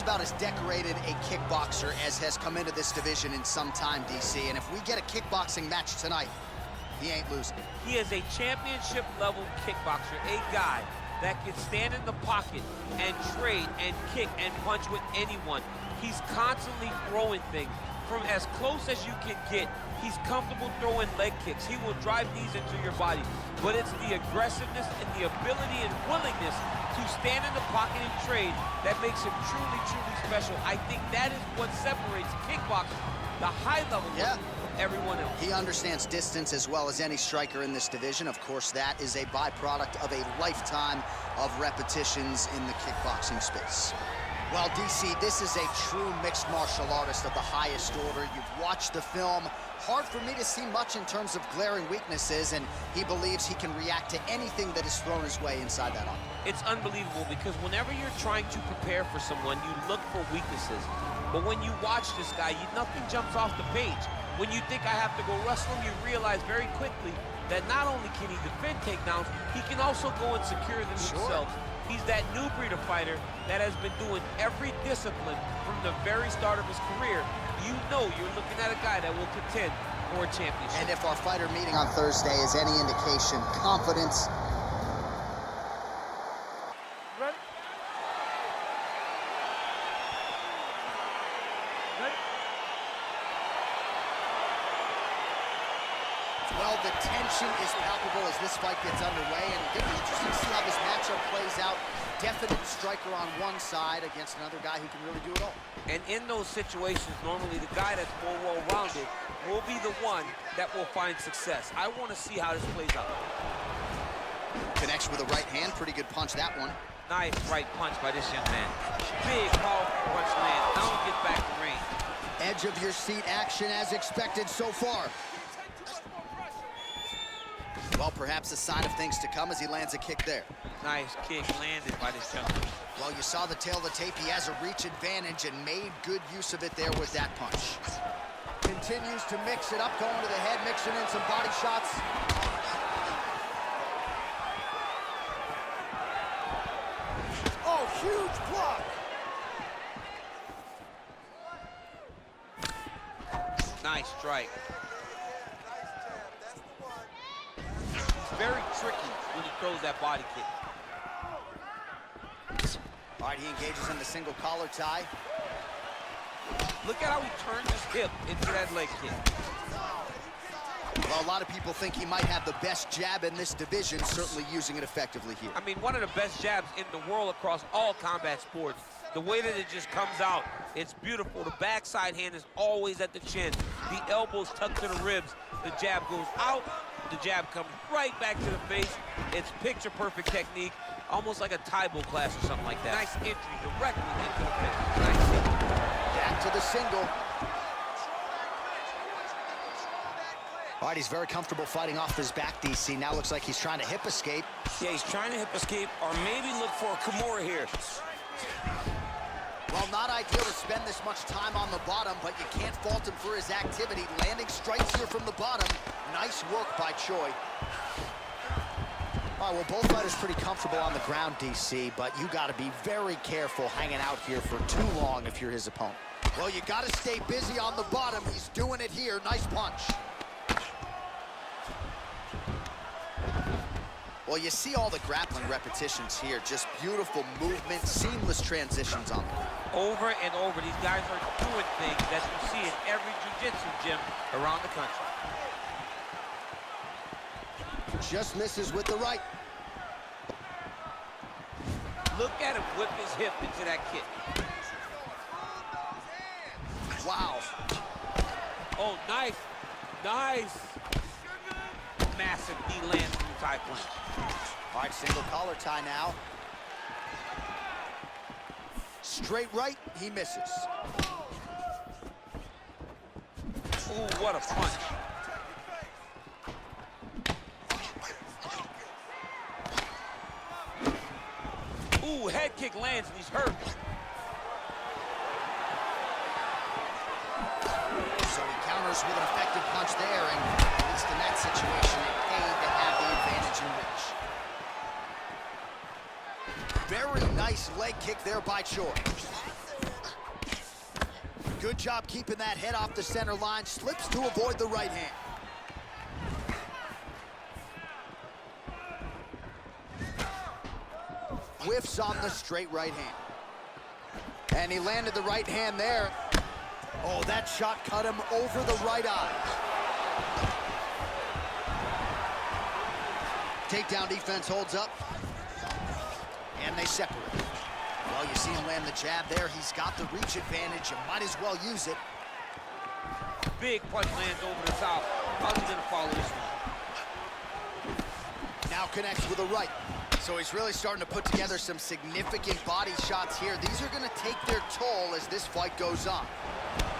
just about as decorated a kickboxer as has come into this division in some time, DC. And if we get a kickboxing match tonight, he ain't losing. He is a championship-level kickboxer, a guy that can stand in the pocket and trade and kick and punch with anyone. He's constantly throwing things from as close as you can get. He's comfortable throwing leg kicks. He will drive knees into your body. But it's the aggressiveness and the ability and willingness to stand in the pocket and trade that makes him truly, truly special. I think that is what separates kickboxing, the high level, from everyone else. He understands distance as well as any striker in this division. Of course, that is a byproduct of a lifetime of repetitions in the kickboxing space. Well, DC, this is a true mixed martial artist of the highest order. You've watched the film. Hard for me to see much in terms of glaring weaknesses, and he believes he can react to anything that is thrown his way inside that arm. It's unbelievable because whenever you're trying to prepare for someone, you look for weaknesses. But when you watch this guy, nothing jumps off the page. When you think I have to go wrestle him, you realize very quickly that not only can he defend takedowns, he can also go and secure them himself. He's that new breed of fighter that has been doing every discipline from the very start of his career. You know you're looking at a guy that will contend for a championship. And if our fighter meeting on Thursday is any indication, confidence. Ready? Ready? Well, the tension is palpable as this fight gets underway, and it'll be interesting to see how this matchup plays out. Definite striker on one side against another guy who can really do it all. And in those situations, normally the guy that's more well-rounded will be the one that will find success. I want to see how this plays out. Connects with a right hand, pretty good punch that one. Nice right punch by this young man. Big, powerful punch lands. Now he gets back to range. Edge of your seat action as expected so far. Well, perhaps a sign of things to come as he lands a kick there. Nice kick landed by this gentleman. Well, you saw the tail of the tape. He has a reach advantage and made good use of it there with that punch. Continues to mix it up, going to the head, mixing in some body shots. Oh, huge block. Nice strike. Very tricky when he throws that body kick. All right, he engages in the single collar tie. Look at how he turns his hip into that leg kick. Well, a lot of people think he might have the best jab in this division, certainly using it effectively here. I mean, one of the best jabs in the world across all combat sports. The way that it just comes out, it's beautiful. The backside hand is always at the chin. The elbows tucked to the ribs. The jab goes out. The jab comes right back to the face. It's picture-perfect technique, almost like a Taibo class or something like that. Nice entry directly into the face. Nice hit. Back to the single. All right, he's very comfortable fighting off his back, DC. Now looks like he's trying to hip escape. Yeah, he's trying to hip escape or maybe look for a Kimura here. Well, not ideal to spend this much time on the bottom, but you can't fault him for his activity. Landing strikes here from the bottom. Nice work by Choi. All right, well, both fighters pretty comfortable on the ground, DC, but you got to be very careful hanging out here for too long if you're his opponent. Well, you got to stay busy on the bottom. He's doing it here. Nice punch. Well, you see all the grappling repetitions here. Just beautiful movement, seamless transitions on them. Over and over, these guys are doing things that you see in every jiu-jitsu gym around the country. Just misses with the right. Look at him whip his hip into that kick. Wow. Oh, nice. Nice. Massive knee lands from the tie punch. All right, single collar tie now. Straight right, he misses. Ooh, what a punch. Ooh, head kick lands and he's hurt. So he counters with an effective punch there, and at least in that situation, it paid to have the advantage in reach. Very nice leg kick there by Choi. Good job keeping that head off the center line. Slips to avoid the right hand. Whiffs on the straight right hand. And he landed the right hand there. Oh, that shot cut him over the right eye. Takedown defense holds up. And they separate. Well, you see him land the jab there. He's got the reach advantage. You might as well use it. Big punch lands over the top. How's he gonna follow this one? Now connects with a right. So he's really starting to put together some significant body shots here. These are gonna take their toll as this fight goes on.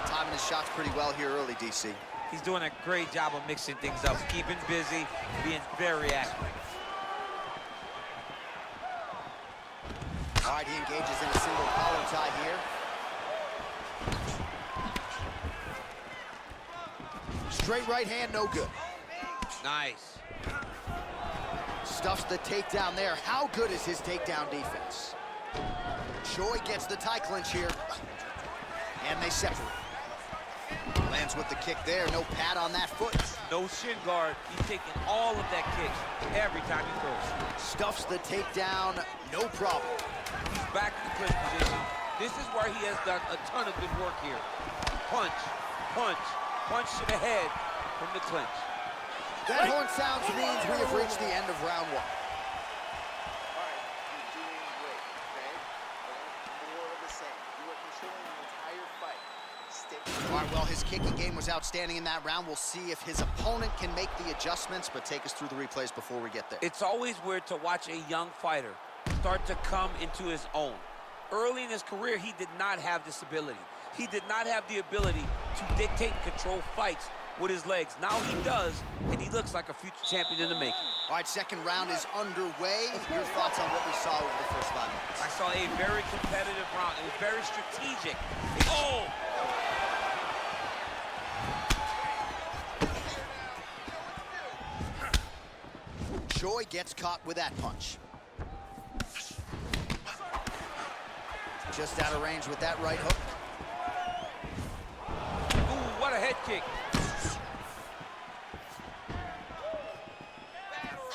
Timing his shots pretty well here early, DC. He's doing a great job of mixing things up, keeping busy, being very active. All right, he engages in a single collar tie here. Straight right hand, no good. Nice. Stuffs the takedown there. How good is his takedown defense? Choi gets the tie clinch here. And they separate. Lands with the kick there. No pad on that foot. No shin guard. He's taking all of that kick every time he throws. Stuffs the takedown, no problem. He's back to the clinch position. This is where he has done a ton of good work here. Punch, punch, punch to the head from the clinch. That horn sounds means we have reached the end of round one. All right, you're doing great, okay? More of the same. You are controlling the entire fight. Stick. All right, well, his kicking game was outstanding in that round. We'll see if his opponent can make the adjustments, but take us through the replays before we get there. It's always weird to watch a young fighter start to come into his own. Early in his career, he did not have this ability. He did not have the ability to dictate and control fights with his legs. Now he does, and he looks like a future champion in the making. All right, second round is underway. Your thoughts on what we saw over the first 5 minutes? I saw a very competitive round. It was very strategic. Oh! Choi gets caught with that punch. Just out of range with that right hook. Ooh, what a head kick.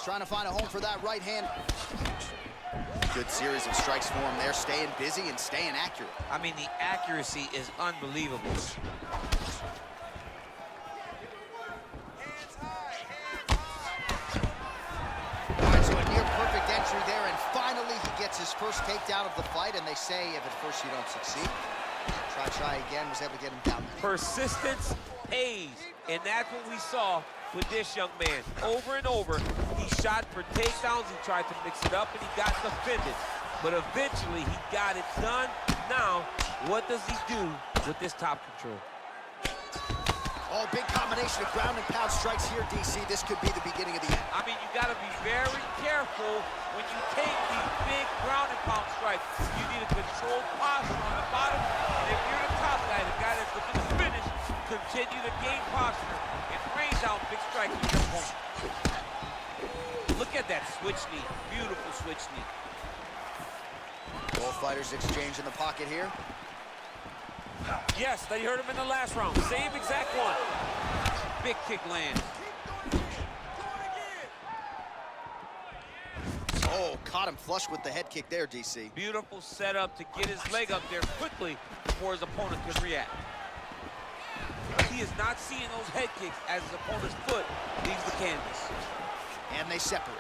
Trying to find a home for that right hand. Good series of strikes for him there, staying busy and staying accurate. I mean, the accuracy is unbelievable. All right, so a near perfect entry there, and finally he gets his first takedown of the fight, and they say if at first you don't succeed, try again, was able to get him down there. Persistence pays, and that's what we saw with this young man. Over and over, he shot for takedowns, he tried to mix it up, and he got defended. But eventually, he got it done. Now, what does he do with this top control? Oh, big combination of ground and pound strikes here, DC. This could be the beginning of the end. I mean, you got to be very careful when you take these big ground and pound strikes. You need a controlled posture on the bottom. And if you're the top guy, the guy that's looking to finish, continue to gain posture and rain down big strikes with your opponent. Look at that switch knee. Beautiful switch knee. Both fighters exchange in the pocket here. Yes, they heard him in the last round. Same exact one. Big kick lands. Oh, caught him flush with the head kick there, DC. Beautiful setup to get his leg up there quickly before his opponent could react. He is not seeing those head kicks as his opponent's foot leaves the canvas. And they separate.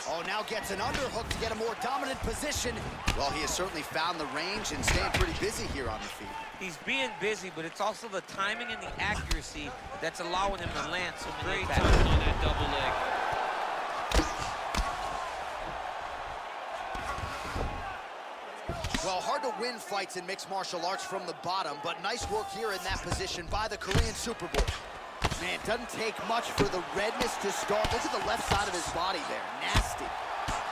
Oh, now gets an underhook to get a more dominant position. Well, he has certainly found the range and staying pretty busy here on the feet. He's being busy, but it's also the timing and the accuracy that's allowing him to land so many attacks. Great time on that double leg. Well, hard to win fights in mixed martial arts from the bottom, but nice work here in that position by the Korean Superboy. Man, doesn't take much for the redness to start. Look at the left side of his body there. Nasty.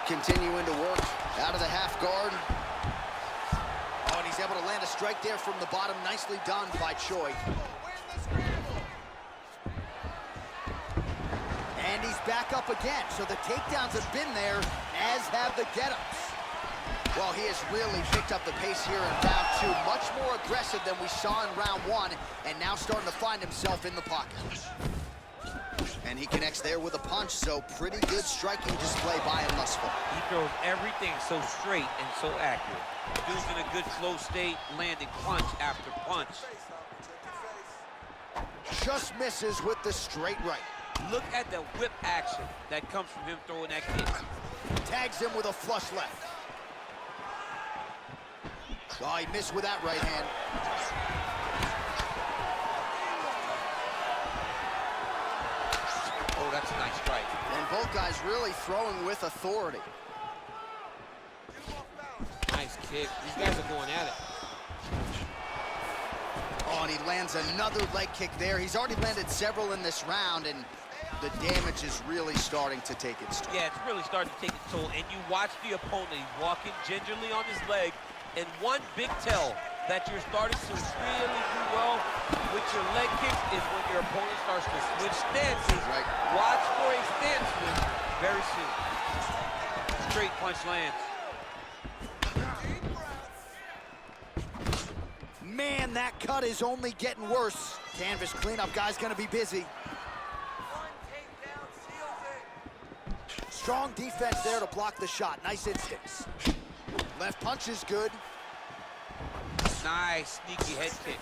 Continuing to work out of the half guard. Oh, and he's able to land a strike there from the bottom. Nicely done by Choi. And he's back up again. So the takedowns have been there, as have the get-ups. Well, he has really picked up the pace here in round 2. Much more aggressive than we saw in round 1, and now starting to find himself in the pocket. And he connects there with a punch, so pretty good striking display by him thus far. He throws everything so straight and so accurate. Dude's in a good flow state, landing punch after punch. Just misses with the straight right. Look at the whip action that comes from him throwing that kick. Tags him with a flush left. Oh, he missed with that right hand. Oh, that's a nice strike. And both guys really throwing with authority. Nice kick. These guys are going at it. Oh, and he lands another leg kick there. He's already landed several in this round, and the damage is really starting to take its toll. Yeah, it's really starting to take its toll. And you watch the opponent, he's walking gingerly on his leg. And one big tell that you're starting to really do well with your leg kicks is when your opponent starts to switch stances. Right. Watch for a stance switch very soon. Straight punch lands. Man, that cut is only getting worse. Canvas cleanup guy's gonna be busy. Strong defense there to block the shot. Nice instincts. Left punch is good. Nice sneaky head kick.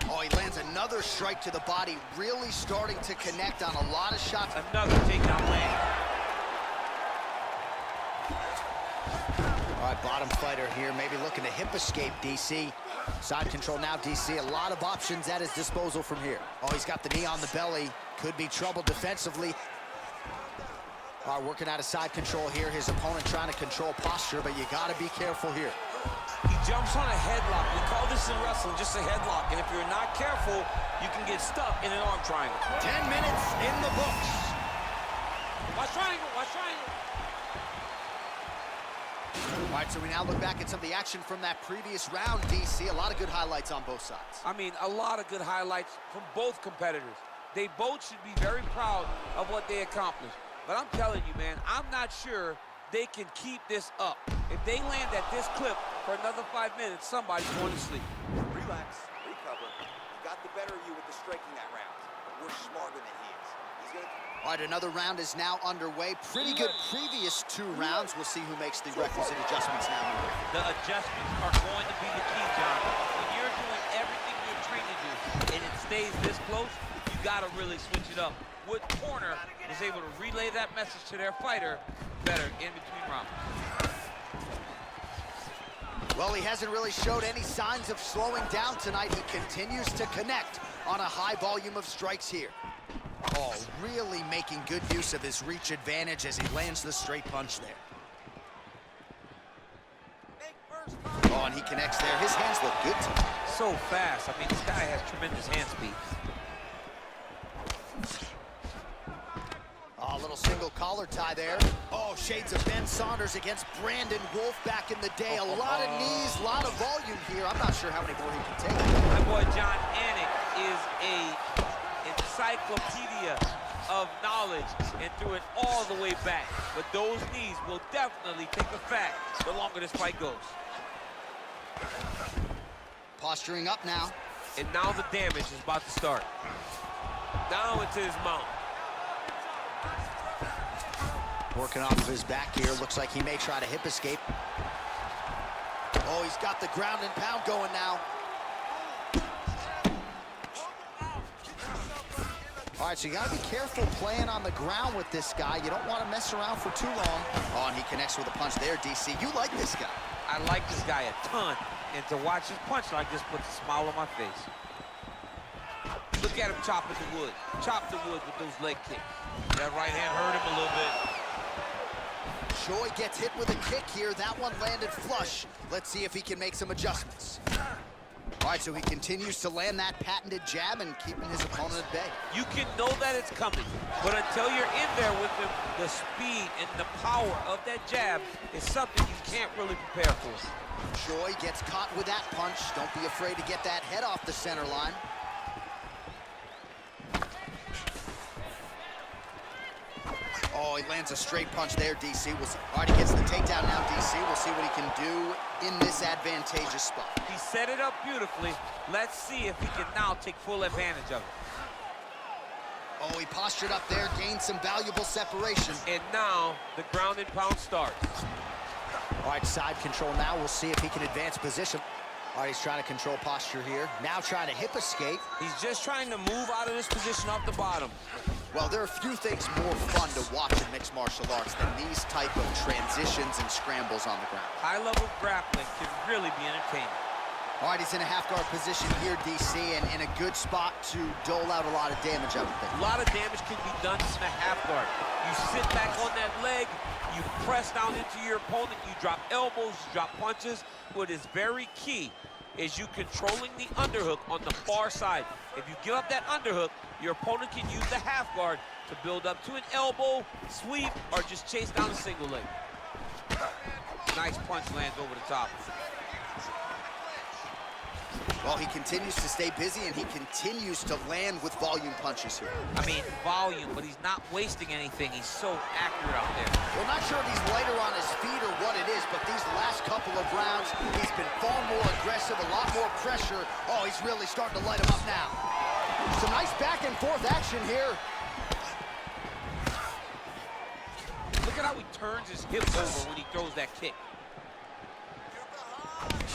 Oh, he lands another strike to the body, really starting to connect on a lot of shots. Another takedown land. All right, bottom fighter here, maybe looking to hip escape, DC. Side control now, DC. A lot of options at his disposal from here. Oh, he's got the knee on the belly. Could be trouble defensively. All right, working out of side control here. His opponent trying to control posture, but you got to be careful here. He jumps on a headlock. We call this in wrestling just a headlock. And if you're not careful, you can get stuck in an arm triangle. 10 minutes in the books. Watch triangle, watch triangle. All right, so we now look back at some of the action from that previous round, DC. A lot of good highlights on both sides. I mean, a lot of good highlights from both competitors. They both should be very proud of what they accomplished. But I'm telling you, man, I'm not sure they can keep this up. If they land at this clip for another 5 minutes, somebody's going to sleep. Relax, recover. He got the better of you with the striking that round. But we're smarter than he is. He's gonna... All right, another round is now underway. Pretty good previous 2 rounds. We'll see who makes the requisite adjustments now. The adjustments are going to be the key, John. When you're doing everything you're trained to do and it stays this close, you got to really switch it up. Wood Corner was able to relay that message to their fighter better in between rounds. Well, he hasn't really showed any signs of slowing down tonight. He continues to connect on a high volume of strikes here. Oh, really making good use of his reach advantage as he lands the straight punch there. Oh, and he connects there. His hands look good tonight. So fast. I mean, this guy has tremendous hand speed. Oh, a little single collar tie there. Oh, shades of Ben Saunders against Brandon Wolf back in the day. A lot of knees, a lot of volume here. I'm not sure how many more he can take. My boy John Anik is a encyclopedia of knowledge and threw it all the way back. But those knees will definitely take effect the longer this fight goes. Posturing up now. And now the damage is about to start. Now into his mount. Working off of his back here. Looks like he may try to hip escape. Oh, he's got the ground and pound going now. All right, so you got to be careful playing on the ground with this guy. You don't want to mess around for too long. Oh, and he connects with a punch there, DC. You like this guy. I like this guy a ton. And to watch his punch like this puts a smile on my face. Look at him chopping the wood. Chop the wood with those leg kicks. That right hand hurt him a little bit. Choi gets hit with a kick here. That one landed flush. Let's see if he can make some adjustments. All right, so he continues to land that patented jab and keeping his opponent at bay. You can know that it's coming, but until you're in there with him, the speed and the power of that jab is something you can't really prepare for. Choi gets caught with that punch. Don't be afraid to get that head off the center line. Oh, he lands a straight punch there, DC. We'll see. All right, he gets the takedown now, DC. We'll see what he can do in this advantageous spot. He set it up beautifully. Let's see if he can now take full advantage of it. Oh, he postured up there, gained some valuable separation. And now the ground and pound starts. All right, side control now. We'll see if he can advance position. All right, he's trying to control posture here. Now trying to hip escape. He's just trying to move out of this position off the bottom. Well, there are few things more fun to watch in mixed martial arts than these type of transitions and scrambles on the ground. High-level grappling can really be entertaining. All right, he's in a half-guard position here, DC, and in a good spot to dole out a lot of damage, I would think. A lot of damage can be done in a half guard. You sit back on that leg, you press down into your opponent, you drop elbows, you drop punches. What is very key is you controlling the underhook on the far side. If you give up that underhook, your opponent can use the half guard to build up to an elbow, sweep, or just chase down a single leg. Nice punch lands over the top. Well, he continues to stay busy, and he continues to land with volume punches here. I mean, volume, but he's not wasting anything. He's so accurate out there. We're not sure if he's lighter on his feet or what it is, but these last couple of rounds, he's been far more aggressive, a lot more pressure. Oh, he's really starting to light him up now. Some nice back and forth action here. Look at how he turns his hips over when he throws that kick.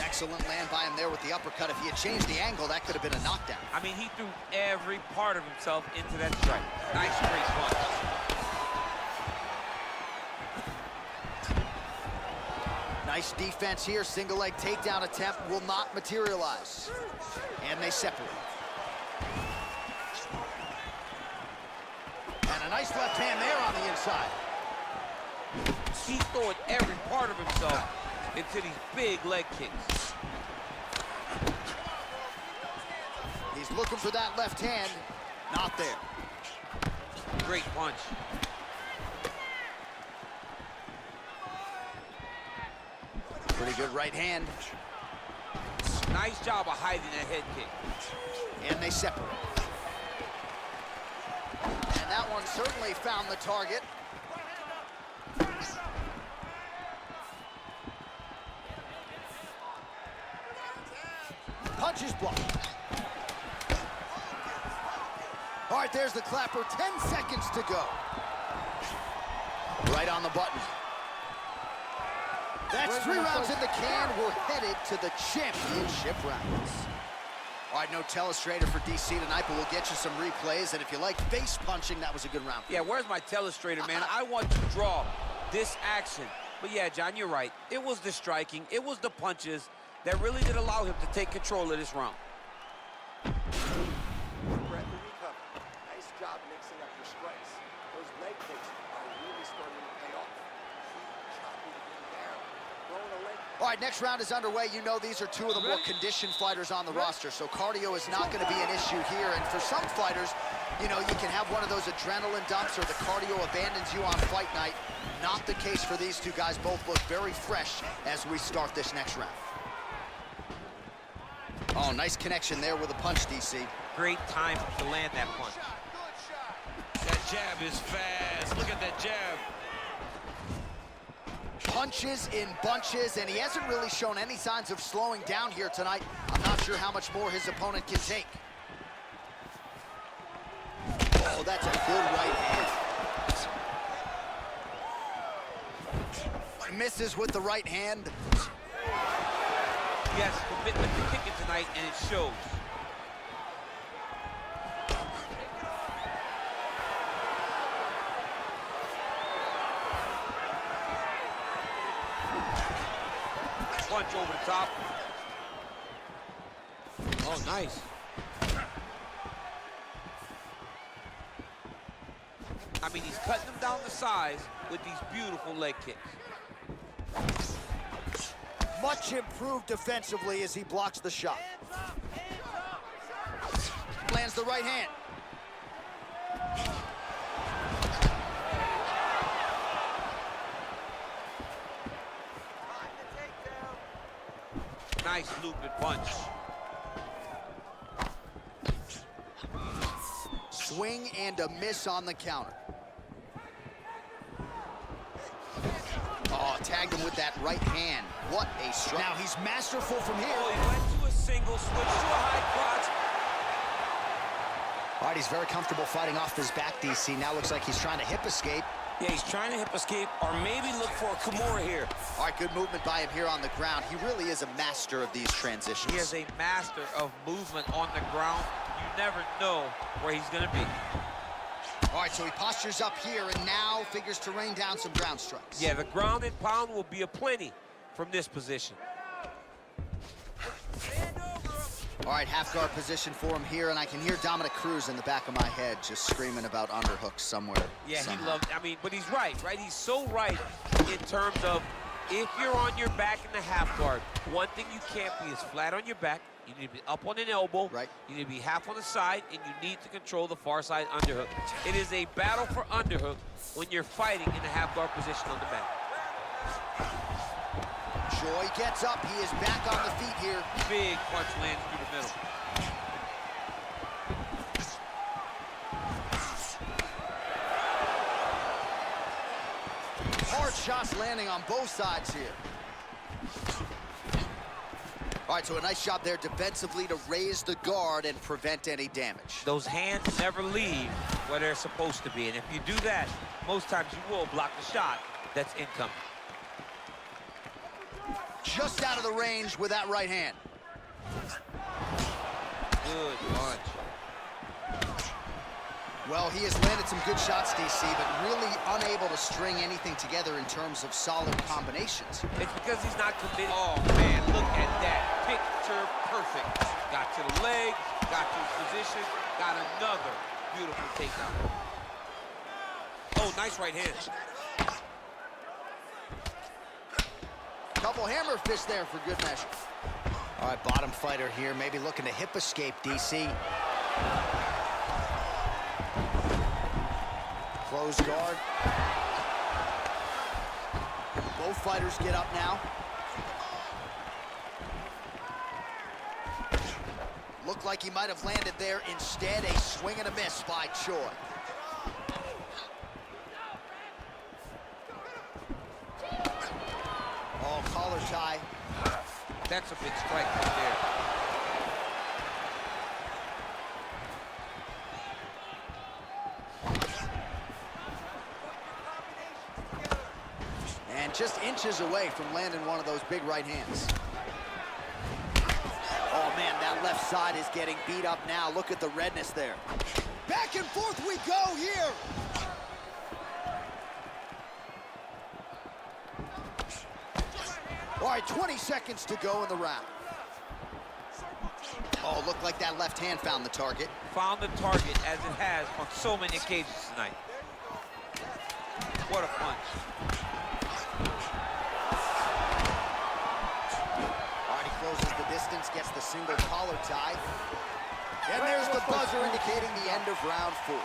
Excellent land by him there with the uppercut. If he had changed the angle, that could have been a knockdown. I mean, he threw every part of himself into that strike. Nice straight punch. Nice defense here. Single leg takedown attempt will not materialize. And they separate. And a nice left hand there on the inside. He's throwing every part of himself into these big leg kicks. He's looking for that left hand. Not there. Great punch. Pretty good right hand. Nice job of hiding that head kick. And they separate. And that one certainly found the target. Punches blocked. All right, there's the clapper. 10 seconds to go. Right on the button. That's 3 rounds in the can. We're headed to the championship rounds. All right, no telestrator for DC tonight, but we'll get you some replays. And if you like face punching, that was a good round. Yeah, where's my telestrator, man? I want to draw this action. But yeah, John, you're right. It was the striking. It was the punches that really did allow him to take control of this round. Brett, the recovery. Nice job mixing up your strikes. Those leg kicks are really starting to pay off. Keep chopping him down. Throwing a leg. All right, next round is underway. You know these are 2 of the more conditioned fighters on the roster, so cardio is not going to be an issue here. And for some fighters, you know, you can have one of those adrenaline dumps or the cardio abandons you on fight night. Not the case for these 2 guys. Both look very fresh as we start this next round. Oh, nice connection there with a punch, DC. Great time to land that punch. That jab is fast. Look at that jab. Punches in bunches, and he hasn't really shown any signs of slowing down here tonight. I'm not sure how much more his opponent can take. Oh, that's a good right hand. Misses with the right hand. Yes, commitment to kicking tonight, and it shows. Punch over the top. Oh, nice. I mean, he's cutting them down the size with these beautiful leg kicks. Much improved defensively as he blocks the shot. Lands the right hand. Nice looping punch. Swing and a miss on the counter. tagged him with that right hand. What a strike. Now he's masterful from here. Oh, he went to a single, switched to a high crotch. All right, he's very comfortable fighting off his back, DC. Now looks like he's trying to hip escape. Yeah, he's trying to hip escape or maybe look for a Kimura here. All right, good movement by him here on the ground. He really is a master of these transitions. He is a master of movement on the ground. You never know where he's going to be. All right, so he postures up here and now figures to rain down some ground strikes. Yeah, the ground and pound will be aplenty from this position. All right, half guard position for him here, and I can hear Dominic Cruz in the back of my head just screaming about underhooks somewhere. Yeah, somehow. he loved, I mean, but he's right? He's so right in terms of if you're on your back in the half guard, one thing you can't be is flat on your back. You need to be up on an elbow. Right. You need to be half on the side, and you need to control the far side underhook. It is a battle for underhook when you're fighting in the half guard position on the back. Choi gets up. He is back on the feet here. Big punch lands through the middle. Hard shots landing on both sides here. All right, so a nice job there defensively to raise the guard and prevent any damage. Those hands never leave where they're supposed to be, and if you do that, most times you will block the shot that's incoming. Just out of the range with that right hand. Good punch. Well, he has landed some good shots, DC, but really unable to string anything together in terms of solid combinations. It's because he's not committed. Oh, man, look at that. Picture perfect. Got to the leg, got to his position, got another beautiful takedown. Oh, nice right hand. Couple hammer fists there for good measure. All right, bottom fighter here, maybe looking to hip escape, DC. Close guard. Both fighters get up now. Looked like he might have landed there. Instead, a swing and a miss by Choi. Oh, collar tie. That's a big strike right there. And just inches away from landing one of those big right hands. Oh, man, that left side is getting beat up now. Look at the redness there. Back and forth we go here. All right, 20 seconds to go in the round. Oh, looked like that left hand found the target. Found the target, as it has on so many occasions tonight. What a punch. All right, he closes the distance, gets the single collar tie. And there's the buzzer indicating the end of round 4.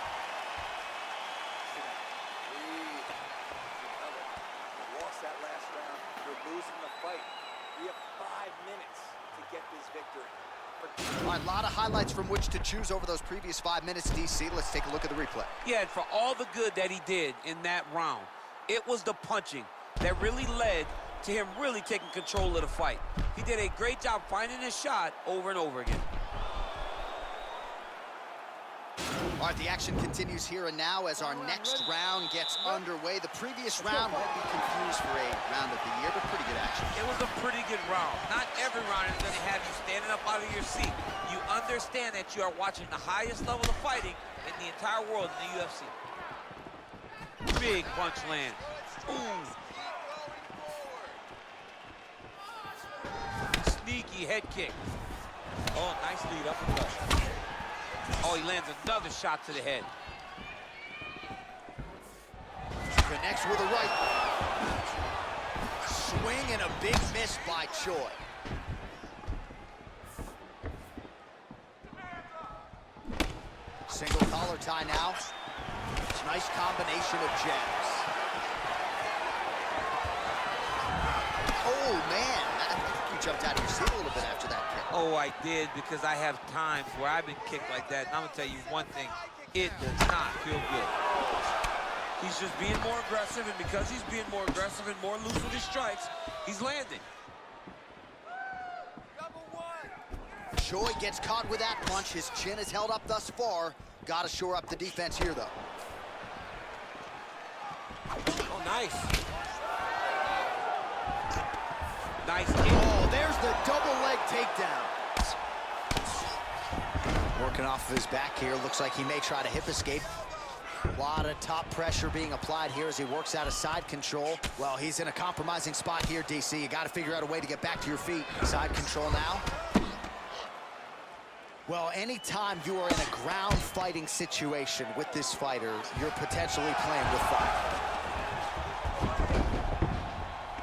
Lost that last round. You're losing the fight. We have 5 minutes to get this victory. All right, a lot of highlights from which to choose over those previous 5 minutes, DC. Let's take a look at the replay. Yeah, and for all the good that he did in that round, it was the punching that really led to him really taking control of the fight. He did a great job finding his shot over and over again. All right, the action continues here and now as our next round gets underway. The previous round won't be confused for a round of the year, but pretty good action. It was a pretty good round. Not every round is going to have you standing up out of your seat. You understand that you are watching the highest level of fighting in the entire world in the UFC. Big punch lands. Ooh. Sneaky head kick. Oh, nice lead uppercut. Oh, he lands another shot to the head. Connects with a right. Swing and a big miss by Choi. Single collar tie now. Nice combination of jabs. Oh, man. I think you jumped out of your seat a little bit after that kick. Oh, I did, because I have times where I've been kicked like that. And I'm going to tell you one thing. It does not feel good. He's just being more aggressive, and because he's being more aggressive and more loose with his strikes, he's landing. Choi gets caught with that punch. His chin is held up thus far. Got to shore up the defense here, though. Oh, nice. Nice kick. Oh, there's the double leg takedown. Working off of his back here. Looks like he may try to hip escape. A lot of top pressure being applied here as he works out of side control. Well, he's in a compromising spot here, DC. You got to figure out a way to get back to your feet. Side control now. Well, anytime you are in a ground fighting situation with this fighter, you're potentially playing with fire.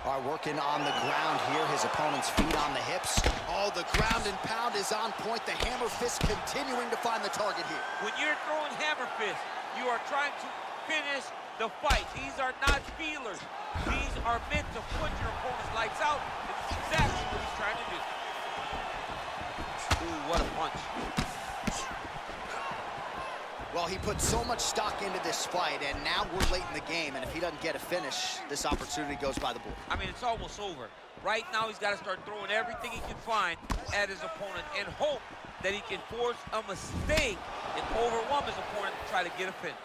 All right, working on the ground here. His opponent's feet on the hips. Oh, the ground and pound is on point. The hammer fist continuing to find the target here. When you're throwing hammer fists, you are trying to finish the fight. These are not feelers. These are meant to put your opponent's lights out. This is exactly what he's trying to do. Ooh, what a punch. Well, he put so much stock into this fight, and now we're late in the game, and if he doesn't get a finish, this opportunity goes by the board. I mean, it's almost over. Right now, he's got to start throwing everything he can find at his opponent and hope that he can force a mistake and overwhelm his opponent to try to get a finish.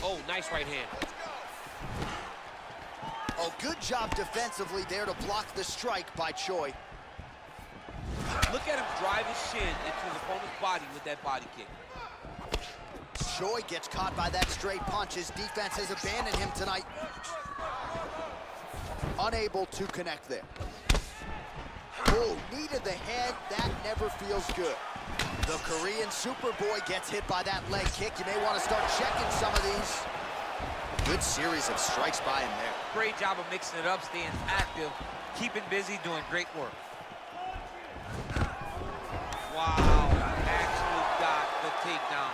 Oh, nice right hand. Oh, good job defensively there to block the strike by Choi. Look at him drive his shin into his opponent's body with that body kick. Choi gets caught by that straight punch. His defense has abandoned him tonight. Unable to connect there. Oh, knee to the head. That never feels good. The Korean Superboy gets hit by that leg kick. You may want to start checking some of these. Good series of strikes by him there. Great job of mixing it up, staying active, keeping busy, doing great work. Wow, actually got the takedown.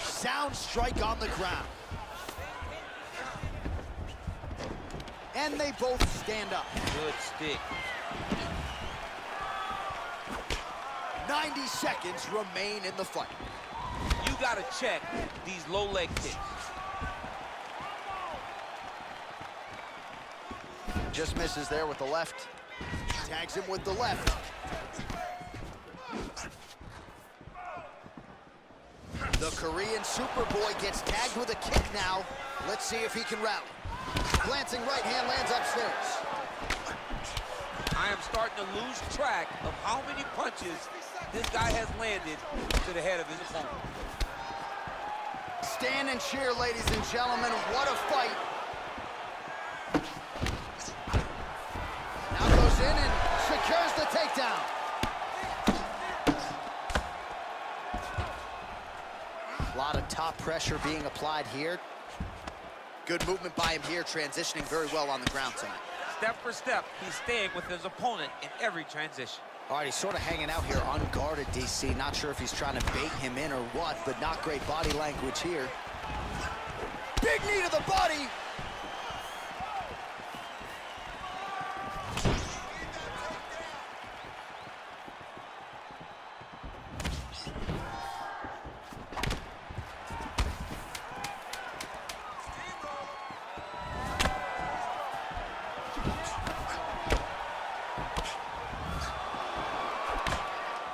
Sound strike on the ground. And they both stand up. Good stick. 90 seconds remain in the fight. You gotta check these low leg kicks. Just misses there with the left. Tags him with the left. The Korean Superboy gets tagged with a kick now. Let's see if he can rally. Glancing right hand lands upstairs. I am starting to lose track of how many punches this guy has landed to the head of his opponent. Stand and cheer, ladies and gentlemen. What a fight. Now goes in and secures the takedown. A lot of top pressure being applied here. Good movement by him here, transitioning very well on the ground tonight. Step for step, he's staying with his opponent in every transition. All right, he's sort of hanging out here unguarded, DC. Not sure if he's trying to bait him in or what, but not great body language here. Big knee to the body.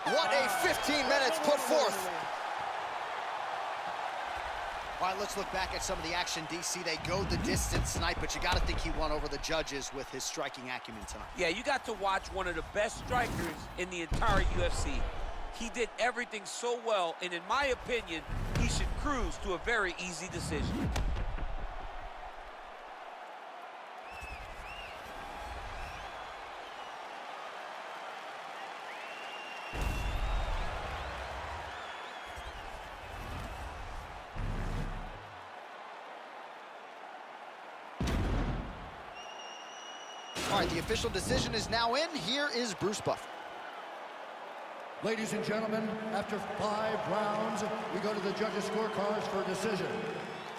What a 15 minutes put forth. All right, let's look back at some of the action, DC. They go the distance tonight, but you got to think he won over the judges with his striking acumen tonight. Yeah, you got to watch one of the best strikers in the entire UFC. He did everything so well, and in my opinion, he should cruise to a very easy decision. All right, the official decision is now in. Here is Bruce Buffer. Ladies and gentlemen, after 5 rounds, we go to the judges' scorecards for a decision.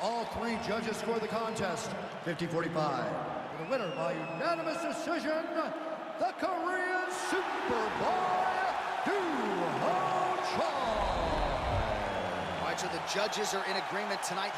All 3 judges score the contest 50-45. For the winner by unanimous decision, the Korean Superboy, doohochoi. All right, so the judges are in agreement tonight.